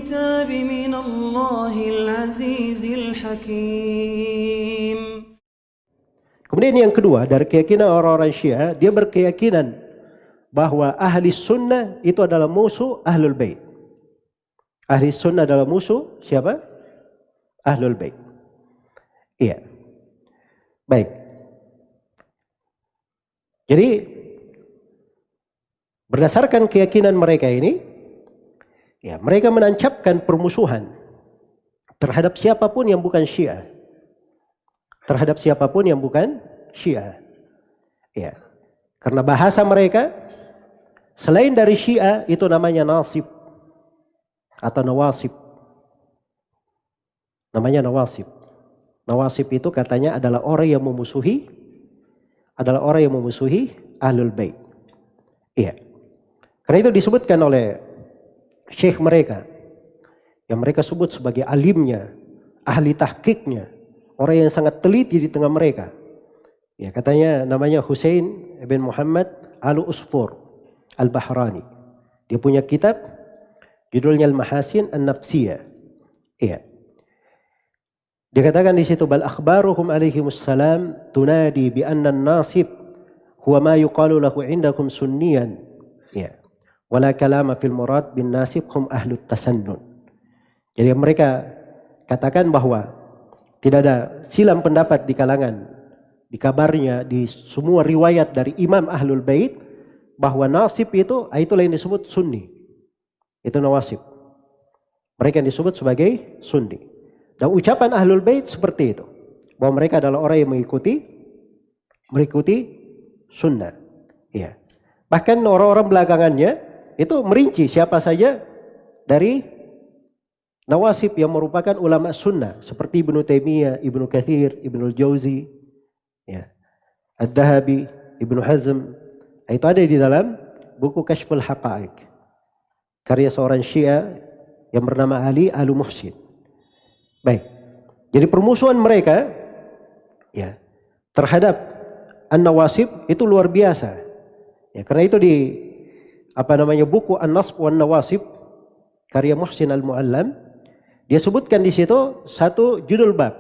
الكتاب من الله العزيز الحكيم. Kemudian yang kedua, dari keyakinan orang-orang Syiah, dia berkeyakinan bahwa ahli sunnah itu adalah musuh ahlul bait. Ahli sunnah adalah musuh siapa? Ahlul bait. Iya. Baik. Jadi berdasarkan keyakinan mereka ini, ya, mereka menancapkan permusuhan terhadap siapapun yang bukan Syiah. Terhadap siapapun yang bukan Syiah. Ya. Karena bahasa mereka selain dari Syiah itu namanya nasib atau nawasib. Namanya nawasib. Nawasib itu katanya adalah orang yang memusuhi ahlul bait. Iya. Karena itu disebutkan oleh syekh mereka yang mereka sebut sebagai alimnya, ahli tahqiqnya, orang yang sangat teliti di tengah mereka. Ya, katanya namanya Husain bin Muhammad Al-Usfur Al-Bahrani. Dia punya kitab judulnya Al-Mahasin An-Nafsiyah. Iya. Dikatakan di situ bal akhbaruhum alaihimussalam tunadi bi anna an-nasib huwa ma yuqalu lahu indakum sunniyan. Ya. Wala kalama fil murad bin nasib hum ahlut tasannun. Jadi mereka katakan bahwa tidak ada silam pendapat di kalangan, di kabarnya, di semua riwayat dari imam ahlul bait bahwa nasib itulah yang disebut sunni. Itu nawasib. Mereka yang disebut sebagai sunni. Dan ucapan ahlul bait seperti itu, bahwa mereka adalah orang yang mengikuti sunnah. Ya. Bahkan orang-orang belakangannya itu merinci siapa saja dari nawasib yang merupakan ulama sunnah seperti Ibnu Taimiyah, Ibnu Katsir, Ibnu Jauzi, ya, Ad-Dahabi, Ibnu Hazm. Itu ada di dalam buku Kashful Haqa'iq, karya seorang Syiah yang bernama Ali Al-Muhsin. Baik. Jadi permusuhan mereka ya terhadap an-nawasib itu luar biasa. Ya, karena itu di buku An-Nasb wan Nawasib karya Muhsin Al-Muallam, dia sebutkan di situ satu judul bab,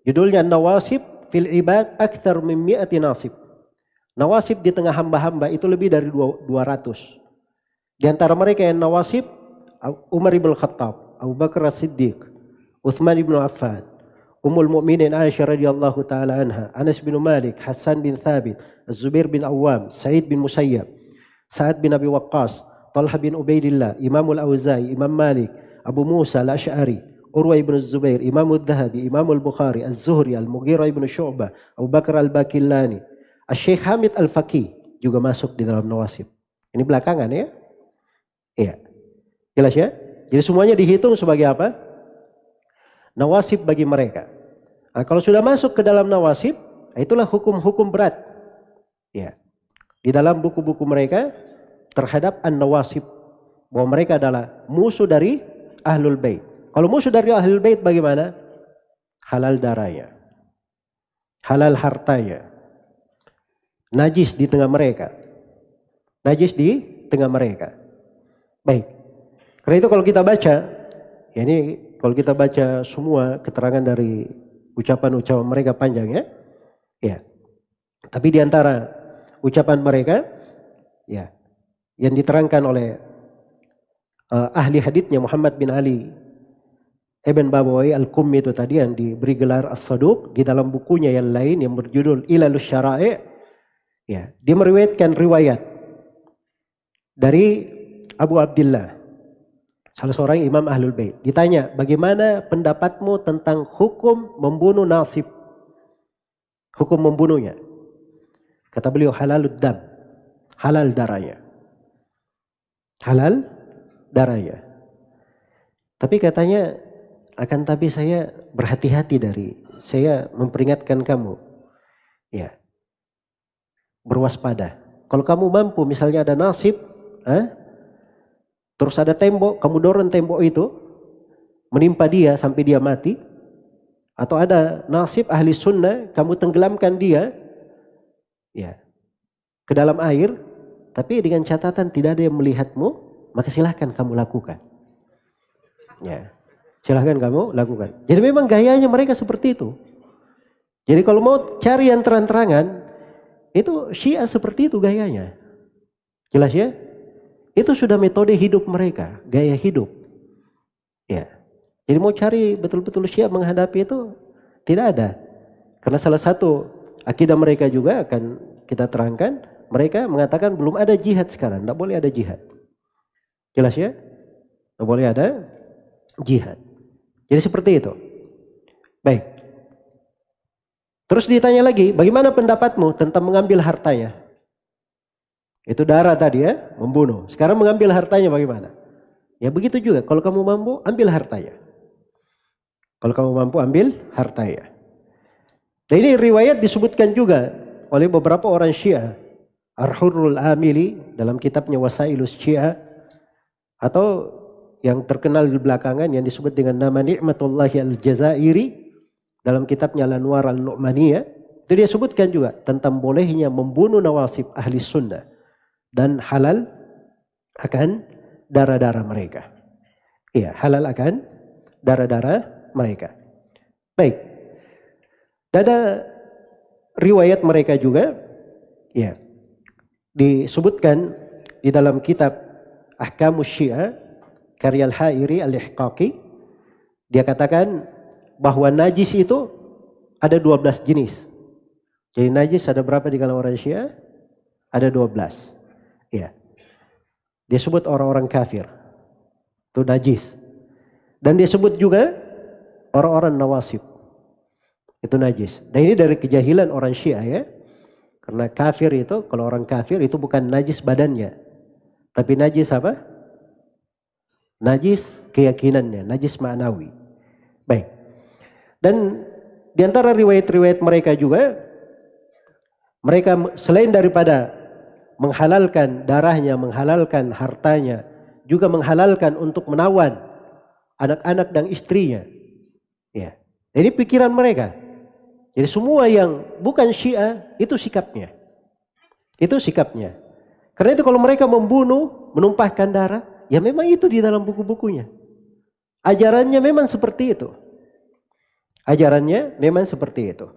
judulnya An-Nawasib fil ibad akthar min mi'ati nasib. Nawasib di tengah hamba-hamba itu lebih dari 200. Di antara mereka yang nawasib Umar ibn Khattab, Abu Bakar As-Siddiq, Utsman ibn Affan, Ummul Mukminin Aisyah radhiyallahu taala anha, Anas bin Malik, Hassan bin Thabit, Az-Zubair bin Awwam, Sa'id bin Musayyab, Sa'ad bin Abi Waqqas, Talha bin Ubaidillah, Imam Al-Auza'i, Imam Malik, Abu Musa Al-Asy'ari, Urwa ibn Az-Zubair, Imam Al-Dhahabi, Imam Al-Bukhari, Az-Zuhri, Al-Mughirah ibn Syu'bah, Abu Bakar Al-Bakillani, Asy-Syaikh Hamid Al-Faqih juga masuk di dalam nawasib. Ini belakangan ya. Iya. Jelas ya? Jadi semuanya dihitung sebagai apa? Nawasib bagi mereka. Nah, kalau sudah masuk ke dalam nawasib, itulah hukum-hukum berat. Ya. Di dalam buku-buku mereka terhadap an-nawasib, bahwa mereka adalah musuh dari ahlul bait. Kalau musuh dari ahlul bait bagaimana? Halal darahnya, halal hartanya, najis di tengah mereka. Najis di tengah mereka. Baik. Karena itu kalau kita baca, ya ini kalau kita baca semua keterangan dari ucapan-ucapan mereka panjang ya. Ya. Tapi di antara ucapan mereka ya yang diterangkan oleh ahli haditsnya Muhammad bin Ali Ibn Babawai Al-Qummi itu tadi yang diberi gelar As-Saduq, di dalam bukunya yang lain yang berjudul Ilalus Syara'i', ya, dia meriwayatkan riwayat dari Abu Abdullah, salah seorang imam ahlul bait. Ditanya, bagaimana pendapatmu tentang hukum membunuh nasib? Hukum membunuhnya. Kata beliau, halalud dam, halal darahnya. Halal darahnya. Tapi katanya, tapi saya berhati-hati saya memperingatkan kamu. Ya, berwaspada. Kalau kamu mampu, misalnya ada nasib, terus ada tembok, kamu dorong tembok itu menimpa dia sampai dia mati, atau ada nasib ahli sunnah, kamu tenggelamkan dia ya ke dalam air, tapi dengan catatan tidak ada yang melihatmu, maka silahkan kamu lakukan. Ya, silahkan kamu lakukan. Jadi memang gayanya mereka seperti itu. Jadi kalau mau cari yang terang-terangan, itu Syiah seperti itu gayanya. Jelas ya? Itu sudah metode hidup mereka, gaya hidup. Ya. Jadi mau cari betul-betul Syiah menghadapi itu tidak ada. Karena salah satu akidah mereka juga akan kita terangkan, mereka mengatakan belum ada jihad sekarang, tidak boleh ada jihad. Jelas ya? Tidak boleh ada jihad. Jadi seperti itu. Baik. Terus ditanya lagi, bagaimana pendapatmu tentang mengambil hartanya? Itu darah tadi ya, membunuh. Sekarang mengambil hartanya bagaimana? Ya begitu juga, kalau kamu mampu, ambil hartanya. Kalau kamu mampu, ambil hartanya. Dan ini riwayat disebutkan juga oleh beberapa orang Syiah. Ar-Hurrul Amili dalam kitabnya Wasailus Syiah, atau yang terkenal di belakangan yang disebut dengan nama Ni'matullahi Al-Jazairi dalam kitabnya Al-Anwar Al-Nu'maniyah, itu dia sebutkan juga tentang bolehnya membunuh nawasib ahli sunnah dan halal akan darah-darah mereka. Iya, halal akan darah-darah mereka. Baik. Dan ada riwayat mereka juga, ya, disebutkan di dalam kitab Ahkamus Syiah karya Al-Hairi Al-Ihqaqi. Dia katakan bahwa najis itu ada 12 jenis. Jadi najis ada berapa di kalangan orang Syiah? Ada 12. Ya. Dia sebut orang-orang kafir. Itu najis. Dan dia sebut juga orang-orang nawasib. Itu najis. Dan ini dari kejahilan orang Syiah ya. Karena kafir itu, kalau orang kafir itu bukan najis badannya. Tapi najis apa? Najis keyakinannya, najis ma'nawi. Baik. Dan di antara riwayat-riwayat mereka juga, mereka selain daripada menghalalkan darahnya, menghalalkan hartanya, juga menghalalkan untuk menawan anak-anak dan istrinya. Ya. Jadi pikiran mereka. Jadi semua yang bukan Syiah itu sikapnya. Itu sikapnya. Karena itu kalau mereka membunuh, menumpahkan darah, ya memang itu di dalam buku-bukunya. Ajarannya memang seperti itu. Ajarannya memang seperti itu.